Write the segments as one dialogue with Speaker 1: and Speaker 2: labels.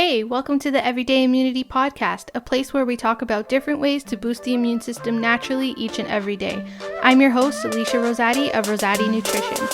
Speaker 1: Hey, welcome to the Everyday Immunity Podcast, a place where we talk about different ways to boost the immune system naturally each and every day. I'm your host, Alicia Rosati of Rosati Nutrition.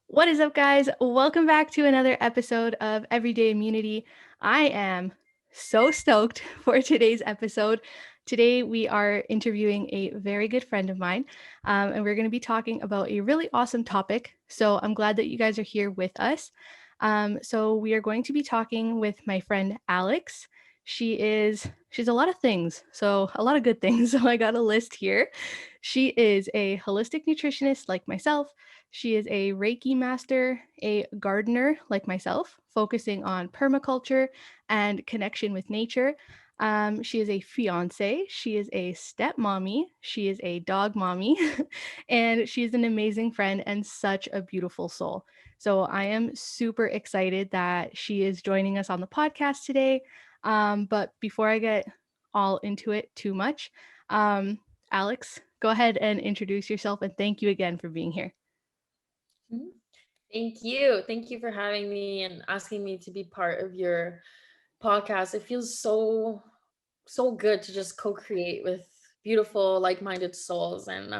Speaker 1: What is up, guys? Welcome back to another episode of Everyday Immunity. I am so stoked for today's episode. Today, we are interviewing a very good friend of mine, and we're going to be talking about a really awesome topic. So I'm glad that you guys are here with us. So we are going to be talking with my friend Alex. She's a lot of things, so a lot of good things. So I got a list here. She is a holistic nutritionist like myself. She is a Reiki master, a gardener like myself, focusing on permaculture and connection with nature. She is a fiance. She is a stepmommy. She is a dog mommy. And she's an amazing friend and such a beautiful soul. So I am super excited that she is joining us on the podcast today. But before I get all into it too much, Alex, go ahead and introduce yourself, and thank you again for being here.
Speaker 2: Thank you. Thank you for having me and asking me to be part of your podcast. It feels so good to just co-create with beautiful like-minded souls, and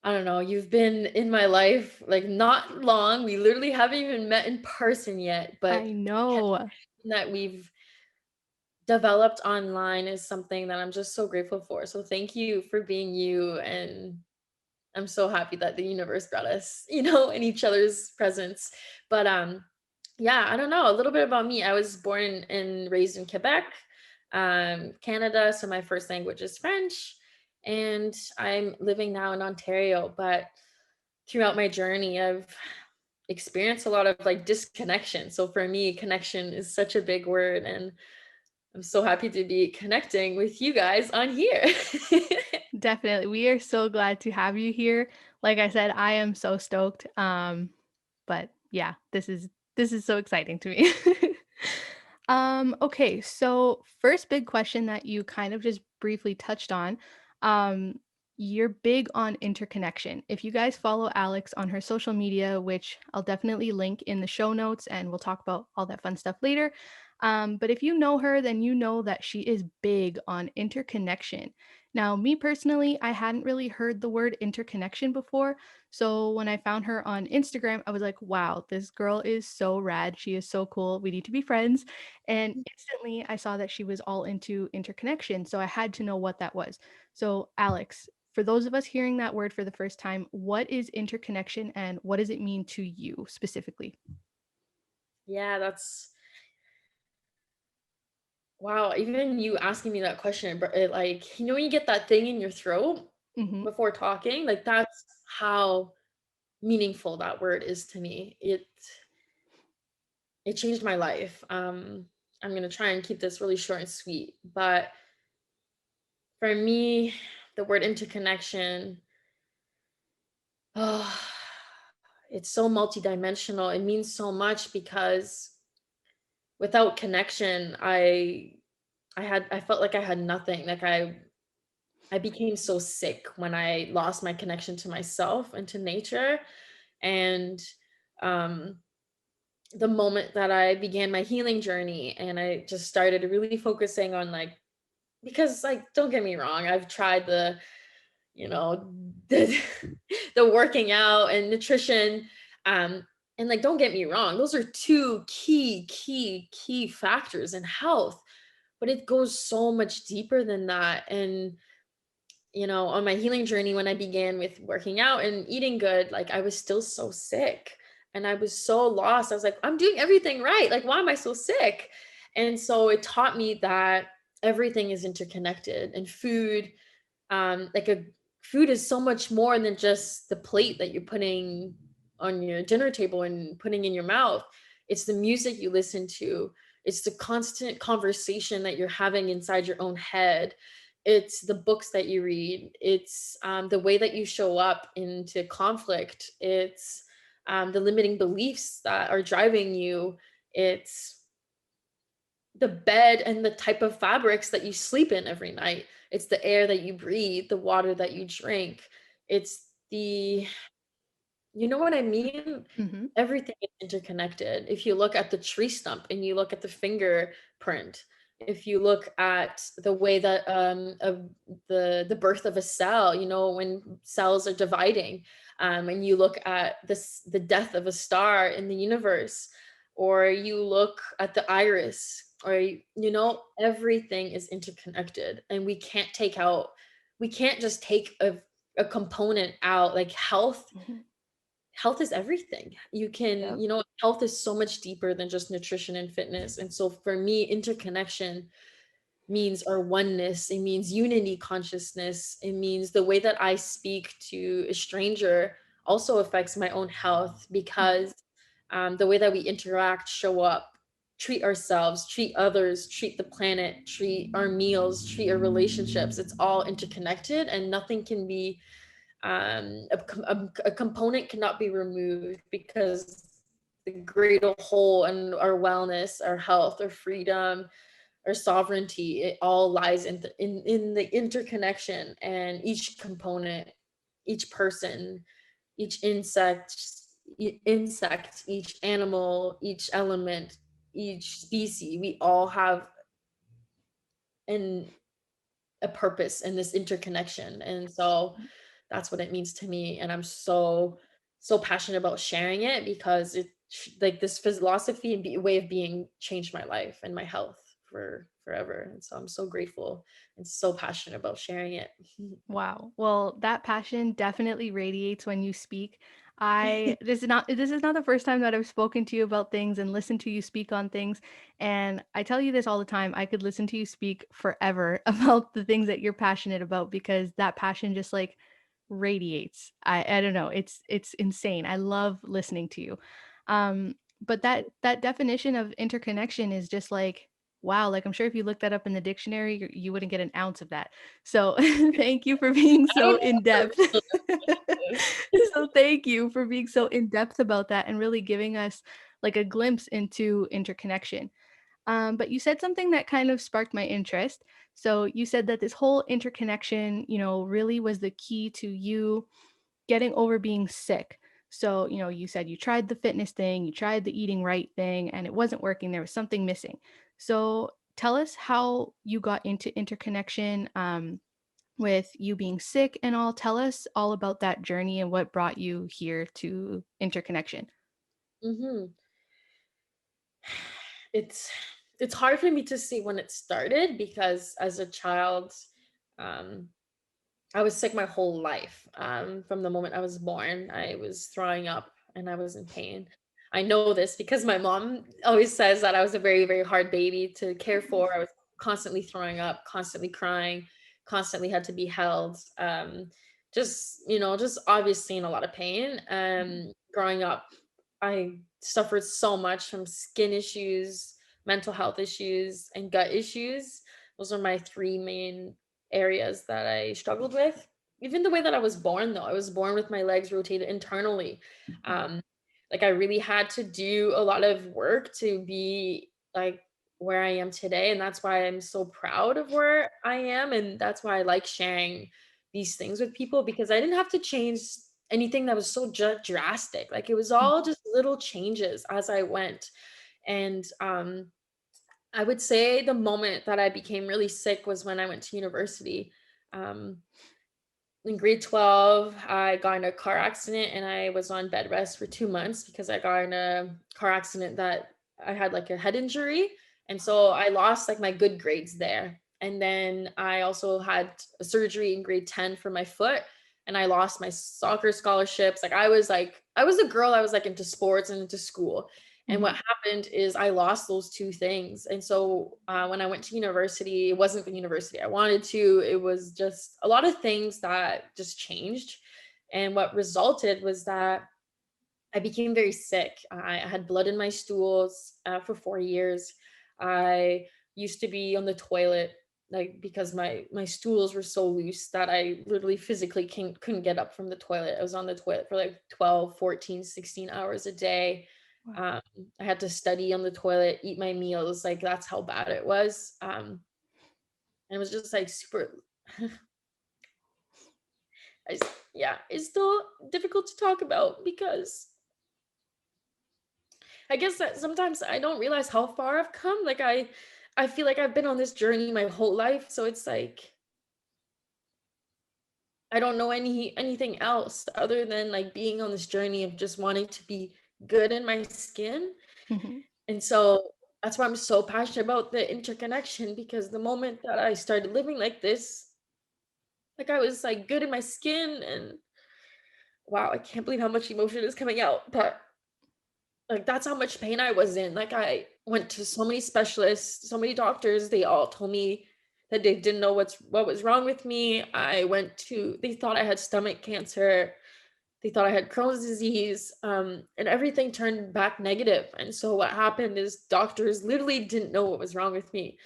Speaker 2: I don't know, you've been in my life like not long. We literally haven't even met in person yet, but
Speaker 1: I
Speaker 2: the
Speaker 1: know.
Speaker 2: connection that we've developed online is something that I'm just so grateful for. So thank you for being you, and I'm so happy that the universe brought us, in each other's presence. But yeah, I don't know, a little bit about me. I was born and raised in Quebec, Canada, so my first language is French, and I'm living now in Ontario. But throughout my journey, I've experienced a lot of like disconnection. So for me, connection is such a big word, and I'm so happy to be connecting with you guys on here.
Speaker 1: Definitely. We are so glad to have you here. Like I said, I am so stoked. But yeah, this is so exciting to me. Okay, so first big question that you kind of just briefly touched on. Um, you're big on interconnection. If you guys follow Alex on her social media, which I'll definitely link in the show notes, and we'll talk about all that fun stuff later. But if you know her, then you know that she is big on interconnection. Now, me personally, I hadn't really heard the word interconnection before. So when I found her on Instagram, I was like, wow, this girl is so rad. She is so cool. We need to be friends. And instantly I saw that she was all into interconnection. So I had to know what that was. So, Alex, for those of us hearing that word for the first time, what is interconnection and what does it mean to you specifically?
Speaker 2: Yeah, that's wow. Even you asking me that question, like, when you get that thing in your throat
Speaker 1: Hmm.
Speaker 2: before talking, like, that's how meaningful that word is to me. It changed my life. I'm gonna try and keep this really short and sweet, but for me, the word interconnection, oh, it's so multidimensional. It means so much because without connection, I felt like I had nothing. Like I became so sick when I lost my connection to myself and to nature. And um, the moment that I began my healing journey and I just started really focusing on like, because like, don't get me wrong, I've tried you know, the, the working out and nutrition. And like, don't get me wrong, those are two key factors in health, but it goes so much deeper than that. And on my healing journey, when I began with working out and eating good, like I was still so sick and I was so lost. I was like, I'm doing everything right. Like, why am I so sick? And so it taught me that everything is interconnected, and food is so much more than just the plate that you're putting on your dinner table and putting in your mouth. It's the music you listen to. It's the constant conversation that you're having inside your own head. It's the books that you read. It's the way that you show up into conflict. It's the limiting beliefs that are driving you. It's the bed and the type of fabrics that you sleep in every night. It's the air that you breathe, the water that you drink. It's the You know what I mean?
Speaker 1: Hmm.
Speaker 2: Everything is interconnected. If you look at the tree stump and you look at the fingerprint, if you look at the way that of the birth of a cell, when cells are dividing, and you look at the death of a star in the universe, or you look at the iris, or everything is interconnected, and we can't just take a component out. Like
Speaker 1: Hmm.
Speaker 2: health is everything.
Speaker 1: Yep.
Speaker 2: Health is so much deeper than just nutrition and fitness. And so for me, interconnection means our oneness. It means unity consciousness. It means the way that I speak to a stranger also affects my own health,
Speaker 1: Hmm.
Speaker 2: because the way that we interact, show up, treat ourselves, treat others, treat the planet, treat our meals, treat our relationships, it's all interconnected, and nothing can be a component cannot be removed, because the greater whole and our wellness, our health, our freedom, our sovereignty, it all lies in the interconnection. And each component, each person, each insect, each animal, each element, each species, we all have an a purpose in this interconnection. And so that's what it means to me. And I'm so passionate about sharing it, because like this philosophy and way of being changed my life and my health for forever. And so I'm so grateful and so passionate about sharing it.
Speaker 1: Wow. Well, that passion definitely radiates when you speak. This is not the first time that I've spoken to you about things and listened to you speak on things. And I tell you this all the time. I could listen to you speak forever about the things that you're passionate about because that passion just like radiates. I don't know. It's insane. I love listening to you. But that definition of interconnection is just like wow, like I'm sure if you looked that up in the dictionary, you wouldn't get an ounce of that. So thank you for being
Speaker 2: I don't
Speaker 1: so
Speaker 2: know
Speaker 1: in
Speaker 2: if
Speaker 1: depth.
Speaker 2: we're this.
Speaker 1: So thank you for being so in depth about that and really giving us like a glimpse into interconnection. But you said something that kind of sparked my interest. So you said that this whole interconnection, really was the key to you getting over being sick. So, you said you tried the fitness thing, you tried the eating right thing, and it wasn't working. There was something missing. So, tell us how you got into interconnection with you being sick and all. Tell us all about that journey and what brought you here to interconnection.
Speaker 2: Hmm. It's it's hard for me to see when it started, because as a child, um, I was sick my whole life. From the moment I was born, I was throwing up and I was in pain. I know this because my mom always says that I was a very, very hard baby to care for. I was constantly throwing up, constantly crying, constantly had to be held. Just obviously in a lot of pain. Growing up, I suffered so much from skin issues, mental health issues, and gut issues. Those are my three main areas that I struggled with. Even the way that I was born, though, I was born with my legs rotated internally. Um, like I really had to do a lot of work to be like where I am today. And that's why I'm so proud of where I am. And that's why I like sharing these things with people, because I didn't have to change anything that was so drastic. Like it was all just little changes as I went. And I would say the moment that I became really sick was when I went to university. Um, in grade 12, I got in a car accident and I was on bed rest for 2 months because I got in a car accident that I had like a head injury. And so I lost like my good grades there. And then I also had a surgery in grade 10 for my foot, and I lost my soccer scholarships. I was a girl, I was like into sports and into school. And what
Speaker 1: Mhm.
Speaker 2: happened is I lost those two things. And so when I went to university, it wasn't the university I wanted to. It was just a lot of things that just changed. And what resulted was that I became very sick. I had blood in my stools for 4 years. I used to be on the toilet like because my stools were so loose that I literally physically couldn't get up from the toilet. I was on the toilet for like 12, 14, 16 hours a day.
Speaker 1: Wow.
Speaker 2: um, I had to study on the toilet, eat my meals, like that's how bad it was. And it was just like super yeah, it's still difficult to talk about because I guess that sometimes I don't realize how far I've come. Like I feel like I've been on this journey my whole life, so it's like I don't know anything else other than like being on this journey of just wanting to be good in my skin.
Speaker 1: Mhm.
Speaker 2: And so that's why I'm so passionate about the interconnection, because the moment that I started living like this, like I was like good in my skin, and wow, I can't believe how much emotion is coming out. But like that's how much pain I was in. Like I went to so many specialists, so many doctors. They all told me that they didn't know what was wrong with me. They thought I had stomach cancer. They thought I had Crohn's disease, and everything turned back negative. And so what happened is doctors literally didn't know what was wrong with me.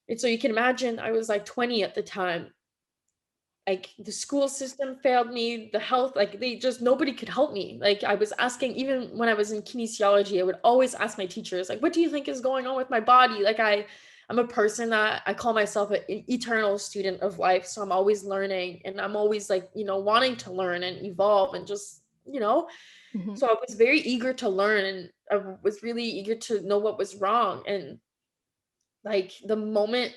Speaker 2: And so you can imagine I was like 20 at the time. Like the school system failed me, the health, like they just nobody could help me. Like I was asking, even when I was in kinesiology, I would always ask my teachers, like, what do you think is going on with my body? Like I'm a person that I call myself an eternal student of life. So I'm always learning, and I'm always like, wanting to learn and evolve and just,
Speaker 1: Mhm.
Speaker 2: so I was very eager to learn, and I was really eager to know what was wrong. And like the moment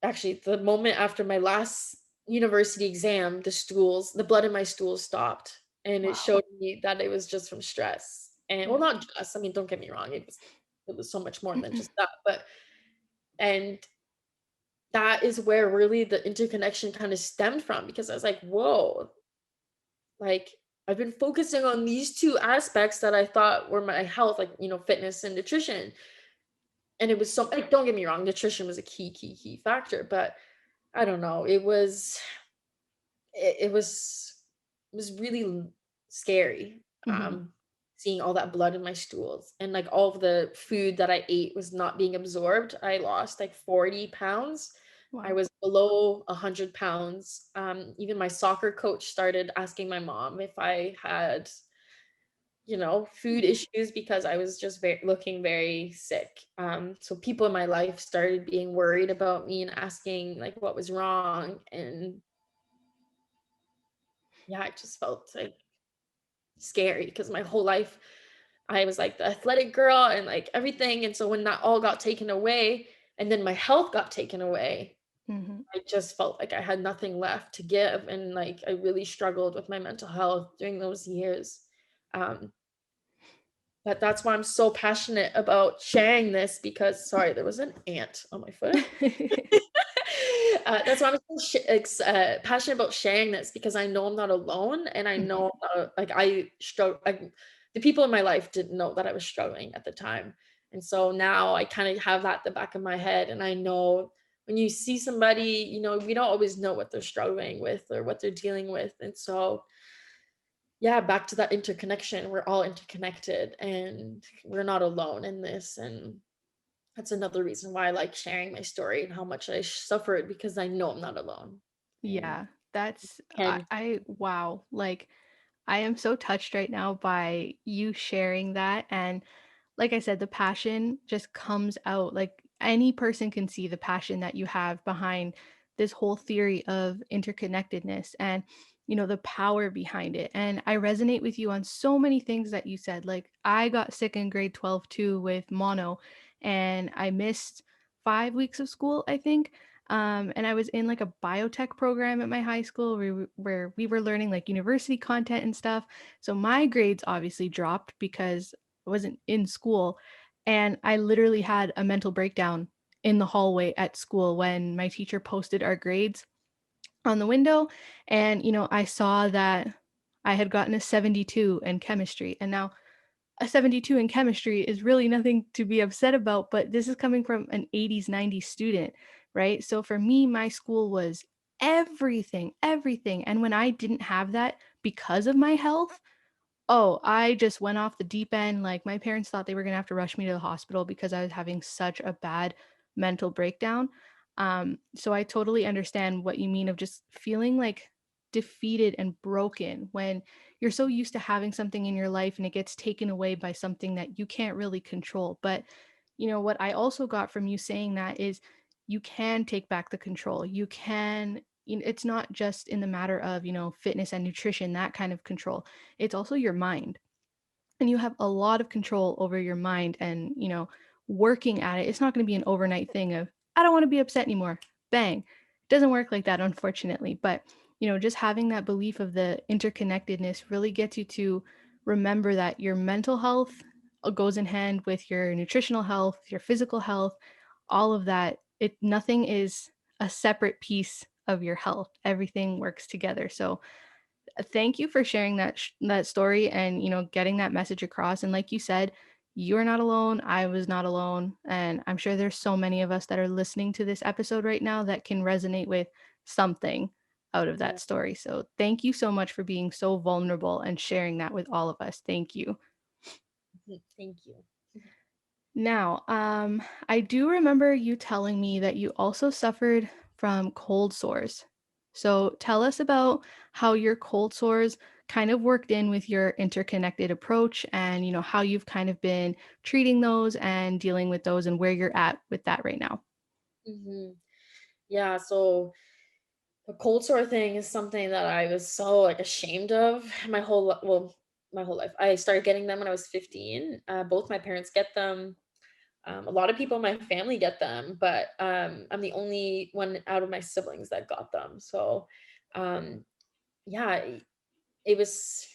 Speaker 2: after my last university exam, the blood in my stools stopped. And it
Speaker 1: Wow.
Speaker 2: showed me that it was just from stress. And well,
Speaker 1: Yeah.
Speaker 2: not just, I mean, don't get me wrong, it was so much more than just that. And that is where really the interconnection kind of stemmed from, because I was like, whoa, like I've been focusing on these two aspects that I thought were my health, like, fitness and nutrition. And it was so, like, don't get me wrong, nutrition was a key factor, but I don't know, it was really scary,
Speaker 1: Mhm.
Speaker 2: seeing all that blood in my stools, and like all of the food that I ate was not being absorbed. I lost like 40 pounds. I
Speaker 1: Wow.
Speaker 2: was below 100 pounds. Even my soccer coach started asking my mom if I had, food issues, because I was just looking very sick. So people in my life started being worried about me and asking like what was wrong. And yeah, it just felt like scary, because my whole life I was like the athletic girl and like everything. And so when that all got taken away, and then my health got taken away,
Speaker 1: Mhm.
Speaker 2: I just felt like I had nothing left to give. And like I really struggled with my mental health during those years. Um, but that's why I'm so passionate about sharing this, because sorry, there was an ant on my foot. That's why I'm so passionate about sharing this, because I know I'm not alone, and I
Speaker 1: Mhm.
Speaker 2: know like I struggle. Like, the people in my life didn't know that I was struggling at the time, and so now I kind of have that at the back of my head, and I know when you see somebody, we don't always know what they're struggling with or what they're dealing with, and so yeah, back to that interconnection. We're all interconnected, and we're not alone in this, and that's another reason why I like sharing my story and how much I suffered, because I know I'm not alone. And
Speaker 1: Yeah, that's
Speaker 2: can
Speaker 1: I wow. Like I am so touched right now by you sharing that. And like I said, the passion just comes out. Like any person can see the passion that you have behind this whole theory of interconnectedness and, the power behind it. And I resonate with you on so many things that you said. Like I got sick in grade 12 too with mono, and I missed 5 weeks of school, I think. And I was in like a biotech program at my high school where we were learning like university content and stuff. So my grades obviously dropped because I wasn't in school. And I literally had a mental breakdown in the hallway at school when my teacher posted our grades on the window. And, I saw that I had gotten a 72 in chemistry. And now a 72 in chemistry is really nothing to be upset about, but this is coming from an 80s, 90s student, right? So for me, my school was everything, everything. And when I didn't have that because of my health, oh, I just went off the deep end. Like my parents thought they were going to have to rush me to the hospital because I was having such a bad mental breakdown. So I totally understand what you mean of just feeling like defeated and broken when you're so used to having something in your life and it gets taken away by something that you can't really control. But what I also got from you saying that is you can take back the control. You can, it's not just in the matter of, fitness and nutrition, that kind of control. It's also your mind. And you have a lot of control over your mind and, working at it. It's not going to be an overnight thing of, I don't want to be upset anymore. Bang. It doesn't work like that, unfortunately. But, just having that belief of the interconnectedness really gets you to remember that your mental health goes in hand with your nutritional health, your physical health, all of that. Nothing is a separate piece of your health. Everything works together. So thank you for sharing that story and getting that message across. And like you said, you are not alone. I was not alone, and I'm sure there's so many of us that are listening to this episode right now that can resonate with something out of
Speaker 2: Yeah.
Speaker 1: that story. So thank you so much for being so vulnerable and sharing that with all of us. Thank you.
Speaker 2: Thank you.
Speaker 1: Now, I do remember you telling me that you also suffered from cold sores. So tell us about how your cold sores kind of worked in with your interconnected approach and, how you've kind of been treating those and dealing with those and where you're at with that right now.
Speaker 2: Hmm. Yeah, so the cold sore thing is something that I was so like ashamed of my whole life. I started getting them when I was 15. Both my parents get them. A lot of people in my family get them, but I'm the only one out of my siblings that got them. So, um, yeah, it was.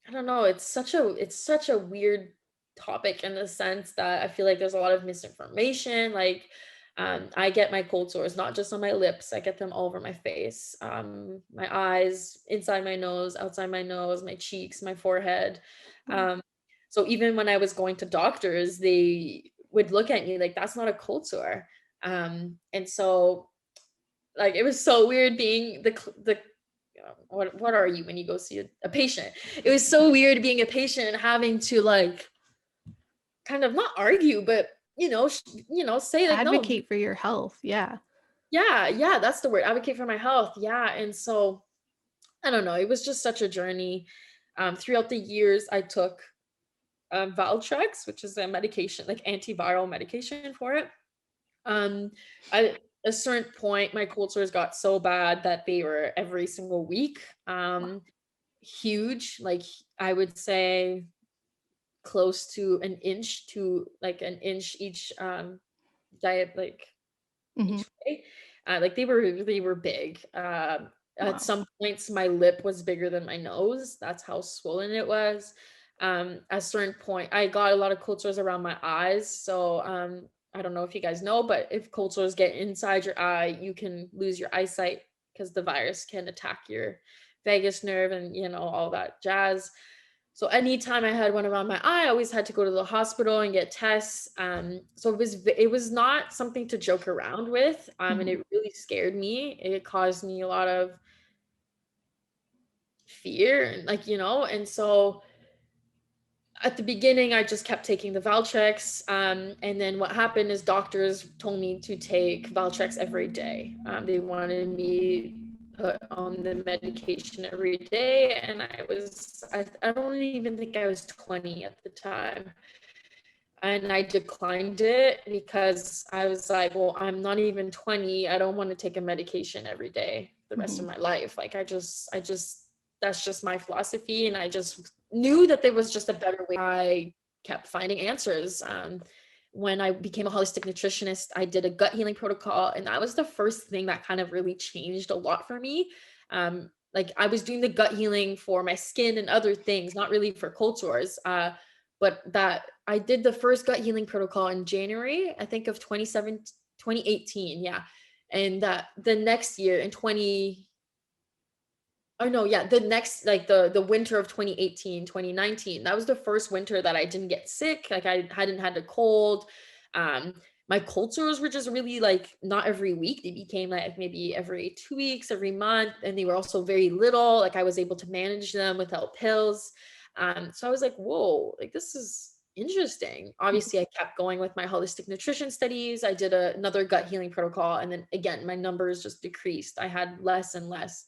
Speaker 2: I don't know. It's such a weird topic in the sense that I feel like there's a lot of misinformation. Like, I get my cold sores not just on my lips. I get them all over my face, my eyes, inside my nose, outside my nose, my cheeks, my forehead.
Speaker 1: Wow.
Speaker 2: Um, so even when I was going to doctors, they would look at me like that's not a cold sore. And so like it was so weird being the what are you when you go see a patient? It was so weird being a patient and having to like kind of not argue, but say like no,
Speaker 1: Advocate for your health. Yeah.
Speaker 2: yeah, yeah, that's the word, advocate for my health. Yeah, and so I don't know, it was just such a journey. Throughout the years, I took Valtrex, which is a medication, like antiviral medication for it. Um, at a certain point, my cold sores got so bad that they were every single week. Huge, like I would say close to an inch to like an inch each diet like
Speaker 1: Hmm.
Speaker 2: each way. Like they were big. At
Speaker 1: Wow.
Speaker 2: some points my lip was bigger than my nose. That's how swollen it was. At a certain point I got a lot of cold sores around my eyes. So I don't know if you guys know, but if cold sores get inside your eye, you can lose your eyesight because the virus can attack your vagus nerve and all that jazz. So anytime I had one around my eye, I always had to go to the hospital and get tests. So it was not something to joke around with. And
Speaker 1: Hmm.
Speaker 2: it really scared me. It caused me a lot of fear and and so at the beginning I just kept taking the Valtrex. And then what happened is doctors told me to take Valtrex every day. They wanted me put on the medication every day, and I don't even think I was 20 at the time. And I declined it because I was like, well, I'm not even 20. I don't want to take a medication every day the rest
Speaker 1: Hmm.
Speaker 2: of my life. Like that's just my philosophy. And I just knew that there was just a better way. I kept finding answers. When I became a holistic nutritionist, I did a gut healing protocol. And that was the first thing that kind of really changed a lot for me. Like I was doing the gut healing for my skin and other things, not really for cold sores. But that I did the first gut healing protocol in January, I think of 2018. Yeah. And that the next year in 20, oh no, yeah, the next, like the winter of 2018, 2019, that was the first winter that I didn't get sick. Like I hadn't had a cold. Um, my cold sores were just really like not every week. They became like maybe every 2 weeks, every month. And they were also very little. Like I was able to manage them without pills. So I was like, whoa, like this is interesting.
Speaker 1: Mhm.
Speaker 2: Obviously, I kept going with my holistic nutrition studies. I did another gut healing protocol. And then again, my numbers just decreased. I had less and less.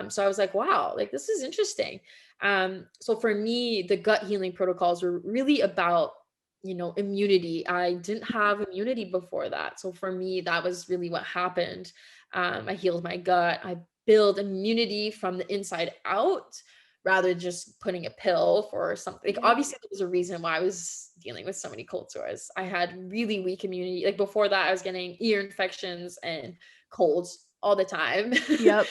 Speaker 2: So I was like, wow, like this is interesting. So for me, the gut healing protocols were really about, immunity. I didn't have immunity before that. So for me, that was really what happened. I healed my gut. I build immunity from the inside out rather than just putting a pill for something. Like,
Speaker 1: Yeah.
Speaker 2: obviously, there was a reason why I was dealing with so many cold sores. I had really weak immunity. Like before that, I was getting ear infections and colds all the time.
Speaker 1: Yep.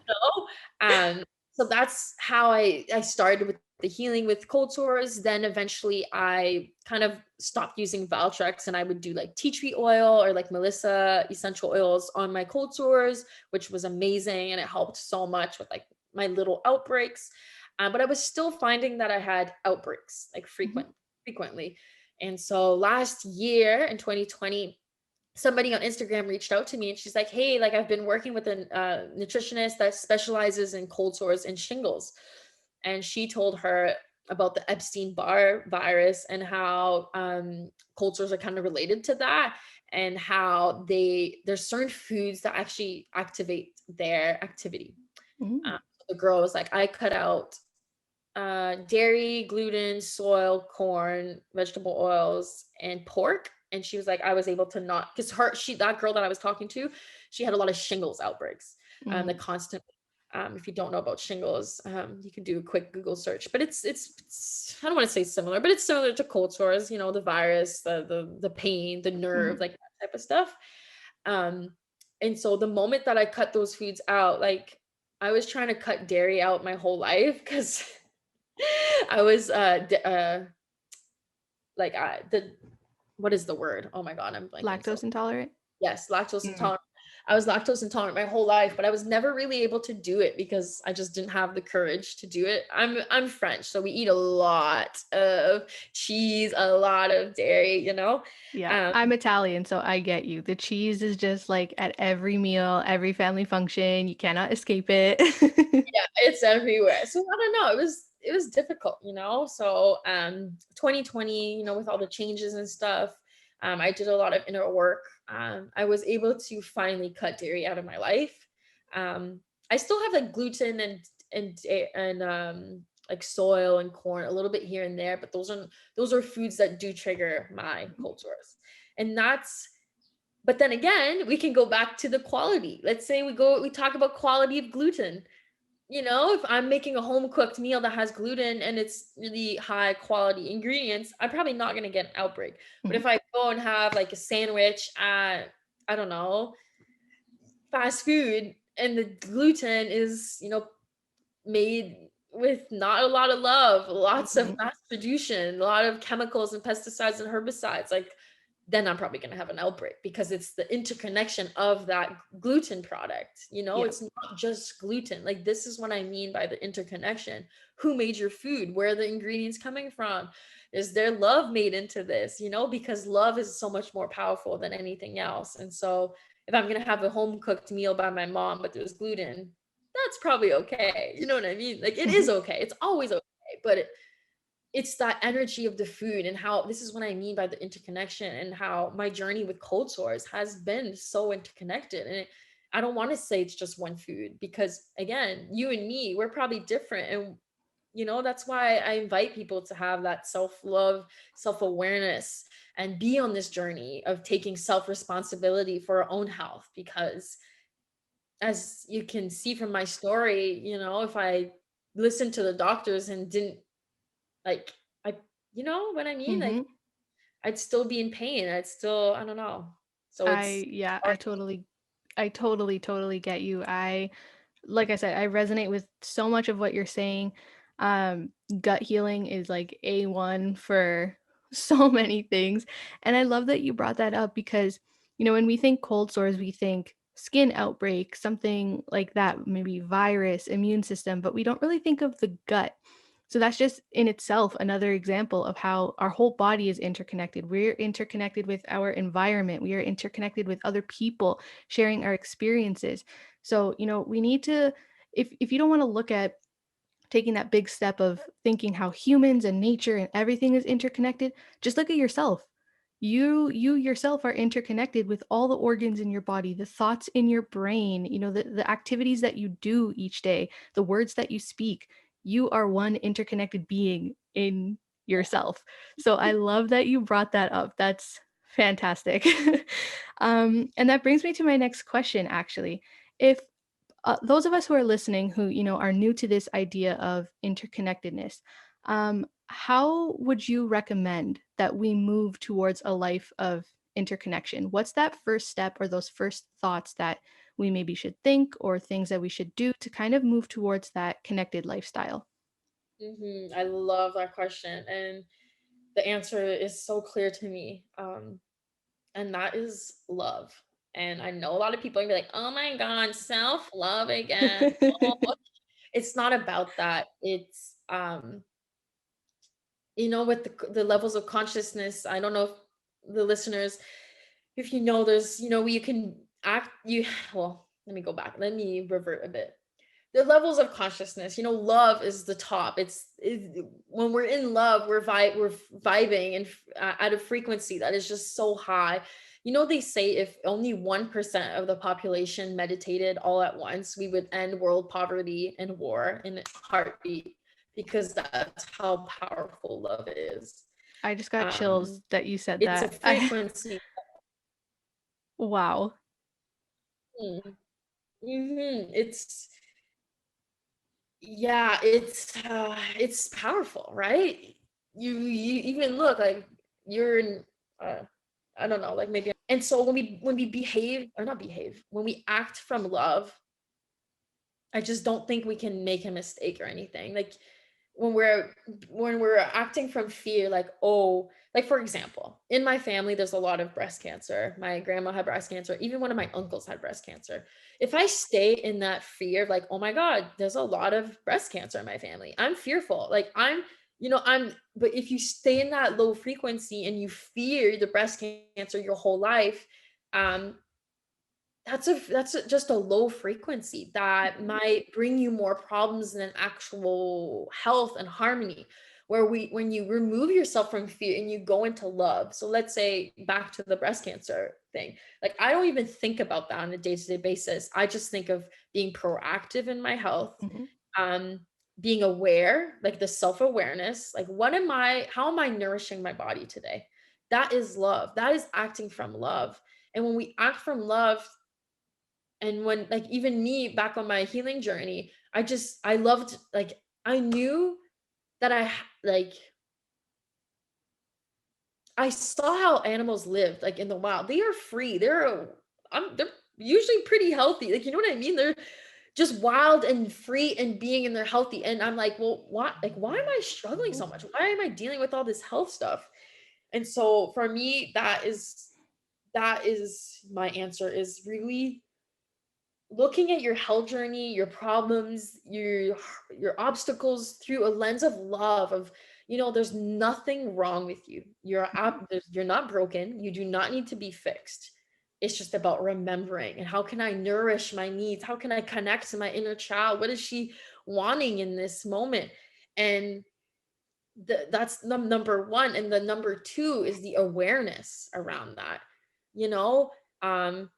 Speaker 2: know? So that's how I started with the healing with cold sores. Then eventually I kind of stopped using Valtrex and I would do like tea tree oil or like Melissa essential oils on my cold sores, which was amazing. And it helped so much with like my little outbreaks. But I was still finding that I had outbreaks like
Speaker 1: Mhm.
Speaker 2: frequently. And so last year in 2020, somebody on Instagram reached out to me and she's like, "Hey, like I've been working with a nutritionist that specializes in cold sores and shingles." And she told her about the Epstein-Barr virus and how cold sores are kind of related to that, and how there's certain foods that actually activate their activity.
Speaker 1: Mm.
Speaker 2: The girl was like, "I cut out dairy, gluten, soy, corn, vegetable oils, and pork." And she was like, I was able to not, because that girl that I was talking to, she had a lot of shingles outbreaks. The
Speaker 1: Mm.
Speaker 2: constant. If you don't know about shingles, you can do a quick Google search. But it's I don't want to say similar, but it's similar to cold sores. The virus, the pain, the nerve,
Speaker 1: Mhm.
Speaker 2: like that type of stuff. Um, and so the moment that I cut those foods out, like I was trying to cut dairy out my whole life because I was like the what is the word? Oh my god, I'm blanking. So
Speaker 1: Lactose intolerant?
Speaker 2: yes, lactose
Speaker 1: Mm.
Speaker 2: intolerant. I was lactose intolerant my whole life, but I was never really able to do it because I just didn't have the courage to do it. I'm French, so we eat a lot of cheese, a lot of dairy.
Speaker 1: Yeah,
Speaker 2: Um,
Speaker 1: I'm Italian, so I get you. The cheese is just like at every meal, every family function. You cannot escape it.
Speaker 2: yeah, it's everywhere. So I don't know. It was difficult. So 2020, with all the changes and stuff, I did a lot of inner work. I was able to finally cut dairy out of my life. Um, I still have like gluten and like soil and corn a little bit here and there, but those are foods that do trigger my cold sores. And that's but then again, we can go back to the quality. Let's say we talk about quality of gluten. If I'm making a home cooked meal that has gluten and it's really high quality ingredients, I'm probably not going to get an outbreak. But
Speaker 1: Mhm.
Speaker 2: if I go and have like a sandwich at, I don't know, fast food, and the gluten is, made with not a lot of love, lots of
Speaker 1: Mhm.
Speaker 2: mass production, a lot of chemicals and pesticides and herbicides, like then I'm probably going to have an outbreak because it's the interconnection of that gluten product.
Speaker 1: Yep.
Speaker 2: It's not just gluten. Like, this is what I mean by the interconnection. Who made your food? Where are the ingredients coming from? Is there love made into this? Because love is so much more powerful than anything else. And so if I'm going to have a home cooked meal by my mom, but there's gluten, that's probably okay. You know what I mean? Like, it is
Speaker 1: Mhm.
Speaker 2: okay. It's always okay. But it's that energy of the food, and how this is what I mean by the interconnection, and how my journey with cold sores has been so interconnected. And I don't want to say it's just one food, because again, you and me, we're probably different. And that's why I invite people to have that self-love, self-awareness, and be on this journey of taking self-responsibility for our own health. Because as you can see from my story, if I listened to the doctors and didn't, like, I you know what I mean? Like,
Speaker 1: Mhm.
Speaker 2: I'd still be in pain. I'd still, I don't know. So it's
Speaker 1: Yeah,
Speaker 2: hard.
Speaker 1: I totally get you. Like I said, I resonate with so much of what you're saying. Gut healing is like A1 for so many things. And I love that you brought that up because, when we think cold sores, we think skin outbreak, something like that, maybe virus, immune system, but we don't really think of the gut. So that's just in itself another example of how our whole body is interconnected. We're interconnected with our environment. We are interconnected with other people sharing our experiences. So, we need to, if you don't want to look at taking that big step of thinking how humans and nature and everything is interconnected, just look at yourself. You yourself are interconnected with all the organs in your body, the thoughts in your brain, the activities that you do each day, the words that you speak. You are one interconnected being in yourself. So I love that you brought that up. That's fantastic. And that brings me to my next question, actually. If those of us who are listening who are new to this idea of interconnectedness, how would you recommend that we move towards a life of interconnection? What's that first step or those first thoughts that we maybe should think or things that we should do to kind of move towards that connected lifestyle?
Speaker 2: I love that question, and the answer is so clear to me. And that is love. And I know a lot of people are gonna be like, "Oh my god, self-love again." Oh, it's not about that. It's with the levels of consciousness, I don't know if the listeners, if there's, you can act you well, let me go back. Let me revert a bit. The levels of consciousness, love is the top. When we're in love, we're vibing and at a frequency that is just so high. They say if only 1% of the population meditated all at once, we would end world poverty and war in a heartbeat, because that's how powerful love is.
Speaker 1: I just got chills that you said
Speaker 2: It's a
Speaker 1: that.
Speaker 2: frequency.
Speaker 1: Wow.
Speaker 2: Mm, It's Yeah, it's powerful, right? You even look like you're in, uh I don't know, like maybe. And so when we behave, or not behave, when we act from love, I just don't think we can make a mistake or anything. Like when we're acting from fear, like, oh, like for example, in my family there's a lot of breast cancer. My grandma had breast cancer, even one of my uncles had breast cancer. If I stay in that fear of like, oh my god, there's a lot of breast cancer in my family, I'm fearful, like but if you stay in that low frequency and you fear the breast cancer your whole life, um just a low frequency that might bring you more problems than actual health and harmony. When you remove yourself from fear and you go into love. So let's say back to the breast cancer thing. Like I don't even think about that on a day-to-day basis. I just think of being proactive in my health,
Speaker 1: Mhm.
Speaker 2: um, being aware, like the self-awareness, like how am I nourishing my body today? That is love. That is acting from love. And when we act from love, and when, like, even me back on my healing journey, I loved, like, I knew that I saw how animals lived, like, in the wild. They are free. They're usually pretty healthy. Like, you know what I mean? They're just wild and free and being, and they're healthy. And I'm like, well, why am I struggling so much? Why am I dealing with all this health stuff? And so for me, that is my answer, is really looking at your health journey, your problems, your obstacles through a lens of love, of, there's nothing wrong with you. You're not broken. You do not need to be fixed. It's just about remembering, and how can I nourish my needs? How can I connect to my inner child? What is she wanting in this moment? And that's number one. And the number two is the awareness around that. You know, um,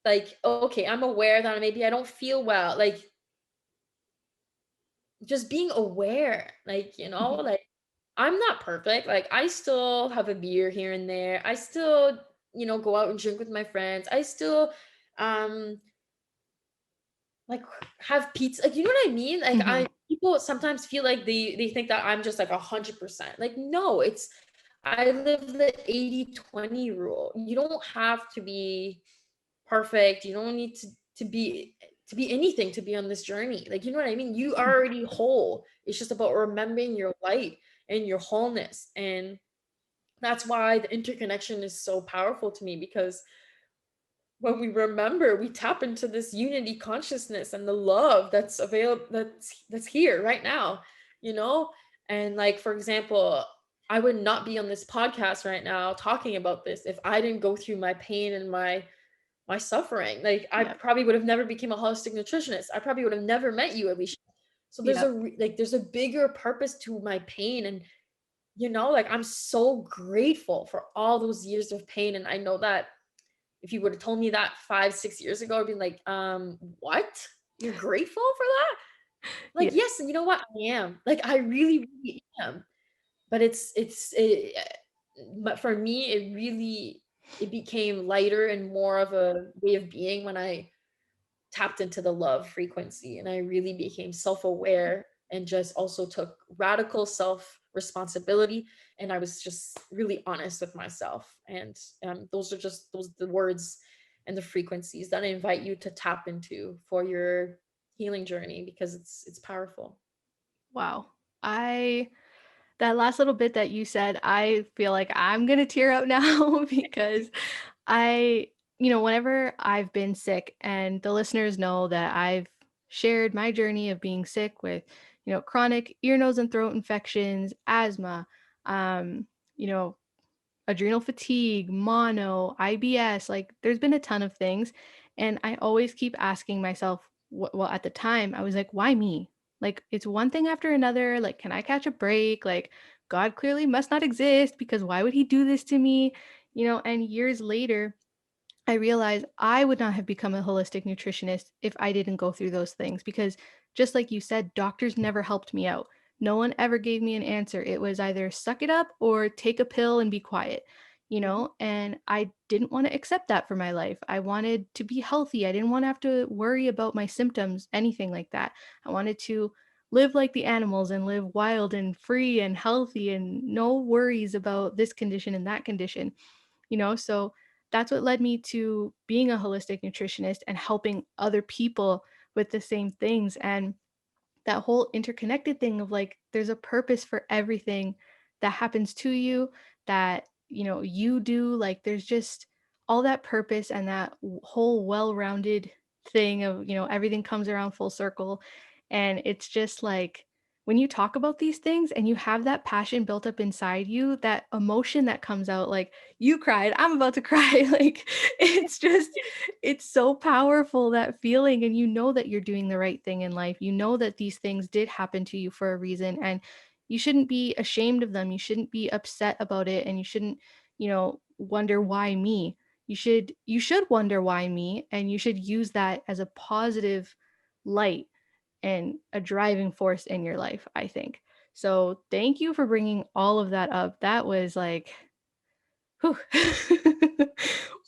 Speaker 2: like, okay, I'm aware that maybe I don't feel well. Like, just being aware, like,
Speaker 1: Mhm.
Speaker 2: like, I'm not perfect. Like, I still have a beer here and there. I still, go out and drink with my friends. I still, um, like, have pizza. Like, you know what I mean? Like,
Speaker 1: Mhm.
Speaker 2: people sometimes feel like they think that I'm just like 100%. Like, no, I live the 80/20 rule. You don't have to be perfect. You don't need to be anything to be on this journey. Like, you know what I mean? You are
Speaker 1: Mhm.
Speaker 2: already whole. It's just about remembering your light and your wholeness. And that's why the interconnection is so powerful to me, because when we remember, we tap into this unity consciousness and the love that's available, that's here right now, you know? And, like, for example, I would not be on this podcast right now talking about this if I didn't go through my pain and my suffering. Like, I
Speaker 1: Yep.
Speaker 2: probably would have never became a holistic nutritionist. I probably would have never met you, Alicia. So there's
Speaker 1: Yep.
Speaker 2: like there's a bigger purpose to my pain. And like I'm so grateful for all those years of pain. And I know that if you would have told me that 5, 6 years ago, I'd be like, what? You're grateful for that?
Speaker 1: Yeah.
Speaker 2: Like, yes, and you know what? I am. Like, I really, really am. But but for me, it became lighter and more of a way of being when I tapped into the love frequency, and I really became self-aware and just also took radical self responsibility, and I was just really honest with myself. And those are just those the words and the frequencies that I invite you to tap into for your healing journey, because it's powerful.
Speaker 1: Wow. I That last little bit that you said, I feel like I'm gonna tear up now because I, whenever I've been sick, and the listeners know that I've shared my journey of being sick with, chronic ear, nose, and throat infections, asthma, um, you know, adrenal fatigue, mono, IBS, like there's been a ton of things. And I always keep asking myself, well, at the time, I was like, why me? Like, it's one thing after another. Like, can I catch a break? Like, God clearly must not exist because why would he do this to me? And years later, I realized I would not have become a holistic nutritionist if I didn't go through those things because just like you said, doctors never helped me out. No one ever gave me an answer. It was either suck it up or take a pill and be quiet,
Speaker 2: Mhm.
Speaker 1: and I didn't want to accept that for my life. I wanted to be healthy. I didn't want to have to worry about my symptoms, anything like that. I wanted to live like the animals and live wild and free and healthy and no worries about this condition and that condition, so that's what led me to being a holistic nutritionist and helping other people with the same things. And that whole interconnected thing of like there's a purpose for everything that happens to you, that you do, like there's just all that purpose and that whole well-rounded thing of everything comes around full circle. And it's just like when you talk about these things and you have that passion built up inside you, that emotion that comes out, like you cried, I'm about to cry, like it's so powerful, that feeling. And you know that you're doing the right thing in life. You know that these things did happen to you for a reason, and you shouldn't be ashamed of them. You shouldn't be upset about it, and you shouldn't, wonder why me. You should wonder why me, and you should use that as a positive light and a driving force in your life, I think. So, thank you for bringing all of that up. That was like, whew.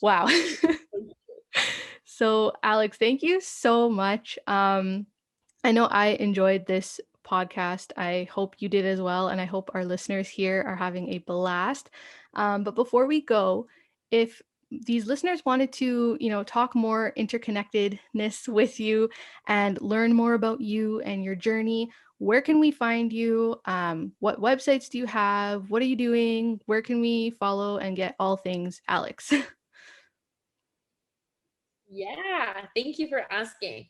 Speaker 1: Wow. So, Alex, thank you so much. I know I enjoyed this podcast. I hope you did as well. And I hope our listeners here are having a blast. But before we go, if these listeners wanted to, talk more interconnectedness with you and learn more about you and your journey, where can we find you? What websites do you have? What are you doing? Where can we follow and get all things Alex?
Speaker 2: Yeah, thank you for asking.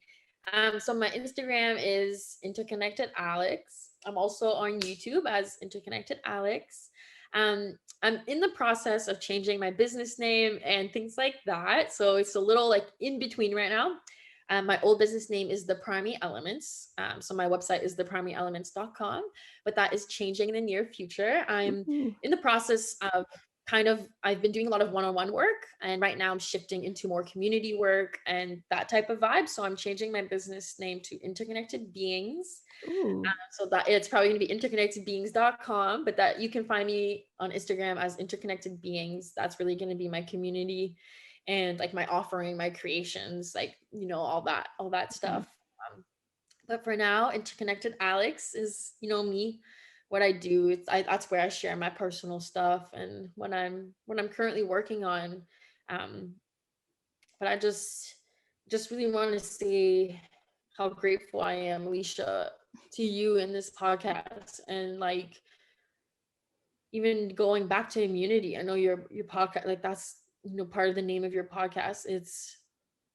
Speaker 2: So my Instagram is interconnected Alex. I'm also on YouTube as interconnected Alex. I'm in the process of changing my business name and things like that. So it's a little like in between right now. My old business name is The Primary Elements. So my website is theprimaryelements.com, but that is changing in the near future. I'm
Speaker 1: Ooh.
Speaker 2: in the process of I've been doing a lot of one-on-one work, and right now I'm shifting into more community work and that type of vibe. So I'm changing my business name to Interconnected Beings.
Speaker 1: Ooh.
Speaker 2: So that it's probably going to be interconnectedbeings.com, but that you can find me on Instagram as Interconnected Beings. That's really going to be my community and like my offering, my creations, like, all that
Speaker 1: Mhm.
Speaker 2: stuff. Um, but for now, Interconnected Alex is, me, what I do. That's where I share my personal stuff and what I'm currently working on. Um, but I just really want to say how grateful I am, Alicia, to you in this podcast. And like, even going back to immunity, I know your podcast, like that's, part of the name of your podcast. It's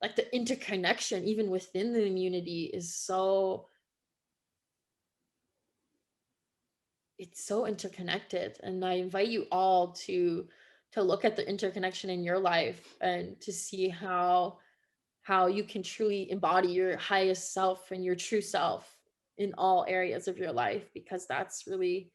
Speaker 2: like the interconnection even within the immunity is it's so interconnected. And I invite you all to look at the interconnection in your life and to see how you can truly embody your highest self and your true self. in all areas of your life, because that's really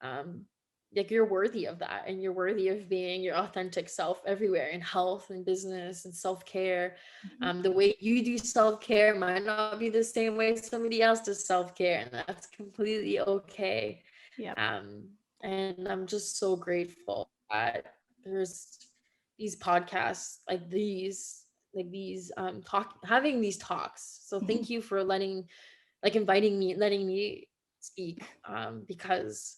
Speaker 2: um like you're worthy of that, and you're worthy of being your authentic self everywhere, in health and business and self-care.
Speaker 1: Mhm.
Speaker 2: The way you do self-care might not be the same way somebody else does self-care, and that's completely okay.
Speaker 1: Yep.
Speaker 2: And I'm just so grateful that there's these podcasts like these talk having these talks. So
Speaker 1: Mhm.
Speaker 2: thank you for inviting me, letting me speak, because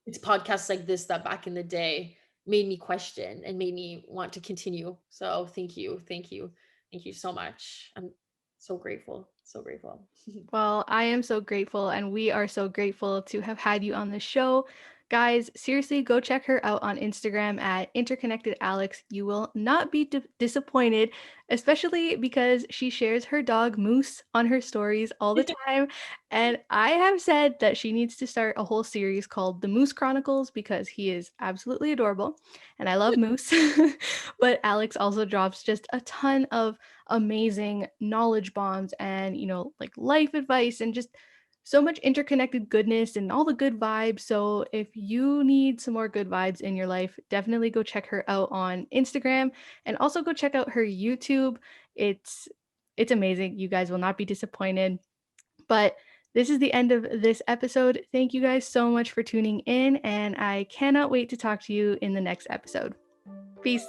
Speaker 2: it's podcasts like this that back in the day made me question and made me want to continue. So thank you, thank you, thank you so much. I'm so grateful, so grateful.
Speaker 1: Well, I am so grateful, and we are so grateful to have had you on the show. Guys, seriously, go check her out on Instagram at Interconnected Alex. You will not be disappointed, especially because she shares her dog Moose on her stories all the time. And I have said that she needs to start a whole series called The Moose Chronicles because he is absolutely adorable and I love Moose. But Alex also drops just a ton of amazing knowledge bombs and, like life advice and just so much interconnected goodness and all the good vibes. So if you need some more good vibes in your life, definitely go check her out on Instagram and also go check out her YouTube. It's it's amazing. You guys will not be disappointed. But this is the end of this episode. Thank you guys so much for tuning in, and I cannot wait to talk to you in the next episode. Peace.